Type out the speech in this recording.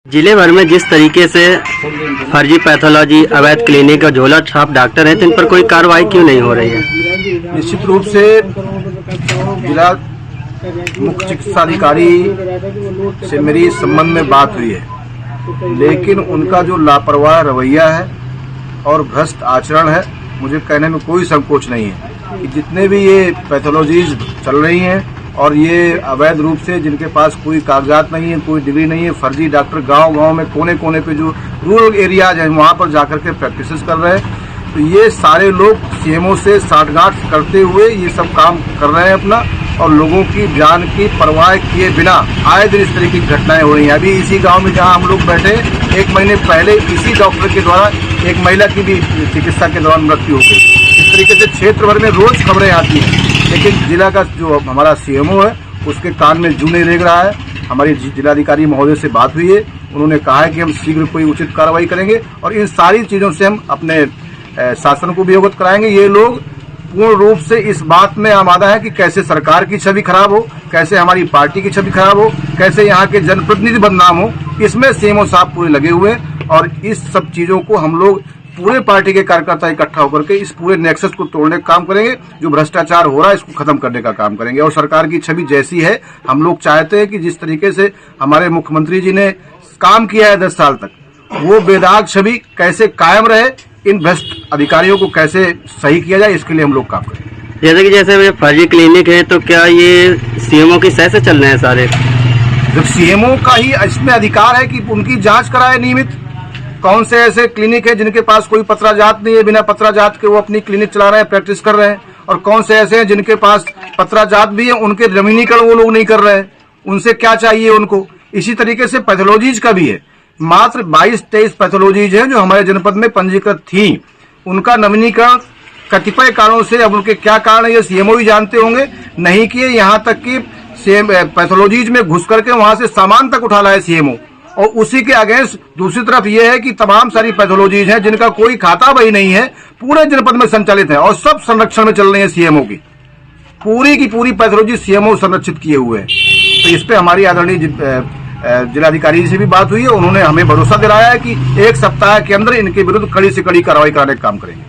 जिले भर में जिस तरीके से फर्जी पैथोलॉजी, अवैध क्लिनिक और झोला छाप डॉक्टर हैं, तो इन पर कोई कार्रवाई क्यों नहीं हो रही है? निश्चित रूप से जिला मुख्य चिकित्सा अधिकारी से मेरी इस संबंध में बात हुई है, लेकिन उनका जो लापरवाह रवैया है और भ्रष्ट आचरण है, मुझे कहने में कोई संकोच नहीं है कि जितने भी ये पैथोलॉजीज चल रही हैं और ये अवैध रूप से जिनके पास कोई कागजात नहीं है, कोई डिग्री नहीं है, फर्जी डॉक्टर गांव-गांव में कोने कोने पे जो रूरल एरियाज हैं वहां पर जाकर के प्रैक्टिसेस कर रहे हैं, तो ये सारे लोग सीएमओ से साठगांठ करते हुए ये सब काम कर रहे हैं अपना, और लोगों की जान की परवाह किए बिना आए दिन इस तरह की घटनाएं हो रही हैं। अभी इसी गांव में जहां हम लोग बैठे, 1 महीने पहले इसी डॉक्टर के द्वारा एक महिला की भी चिकित्सा के दौरान मृत्यु हो गई। इस तरीके से क्षेत्र भर में रोज खबरें आती हैं, लेकिन जिला का जो हमारा सीएमओ है उसके कान में जू नहीं रेंग रहा है। हमारी जिलाधिकारी महोदय से बात हुई है, उन्होंने कहा है कि हम शीघ्र कोई उचित कार्रवाई करेंगे और इन सारी चीजों से हम अपने शासन को भी अवगत कराएंगे। ये लोग पूर्ण रूप से इस बात में आमादा है कि कैसे सरकार की छवि खराब हो, कैसे हमारी पार्टी की छवि खराब हो, कैसे यहाँ के जनप्रतिनिधि बदनाम हो, इसमें सीएमओ साहब पूरे लगे हुए हैं। और इस सब चीजों को हम लोग पूरे पार्टी के कार्यकर्ता इकट्ठा होकर के इस पूरे नेक्सस को तोड़ने का काम करेंगे। जो भ्रष्टाचार हो रहा है इसको खत्म करने का काम करेंगे। और सरकार की छवि जैसी है, हम लोग चाहते हैं कि जिस तरीके से हमारे मुख्यमंत्री जी ने काम किया है 10 साल तक, वो बेदाग छवि कैसे कायम रहे, इन भ्रष्ट अधिकारियों को कैसे सही किया जाए, इसके लिए हम लोग काम करेंगे। जैसे फर्जी क्लिनिक है, तो क्या ये सीएमओ की सह से चल रहे हैं सारे? जब सीएमओ का ही इसमें अधिकार है कि उनकी जांच कराए नियमित। कौन से ऐसे क्लिनिक है जिनके पास कोई पत्राजात नहीं है, बिना पत्राजात के वो अपनी क्लिनिक चला रहे हैं, प्रैक्टिस कर रहे हैं, और कौन से ऐसे हैं जिनके पास पत्राजात भी है, उनके नवीनीकरण वो लोग नहीं कर रहे हैं, उनसे क्या चाहिए उनको। इसी तरीके से पैथोलॉजीज का भी है। मात्र 22-23 पैथोलॉजीज हैं जो हमारे जनपद में पंजीकृत थी, उनका नवीनीकरण कतिपय कारणों से, अब उनके क्या कारण है ये सीएमओ ही जानते होंगे, नहीं किए। यहाँ तक कि पैथोलॉजीज में घुस करके वहां से सामान तक उठा लाए सीएमओ। और उसी के अगेंस्ट दूसरी तरफ ये है कि तमाम सारी पैथोलॉजीज हैं जिनका कोई खाता बही नहीं है, पूरे जनपद में संचालित है और सब संरक्षण में चल रही है सीएमओ की। पूरी की पूरी पैथोलॉजी सीएमओ संरक्षित किए हुए हैं। तो इस पे हमारी आदरणीय जिलाधिकारी से भी बात हुई है, उन्होंने हमें भरोसा दिलाया है कि 1 सप्ताह के अंदर इनके विरुद्ध कड़ी से कड़ी कार्रवाई कराने का काम करेंगे।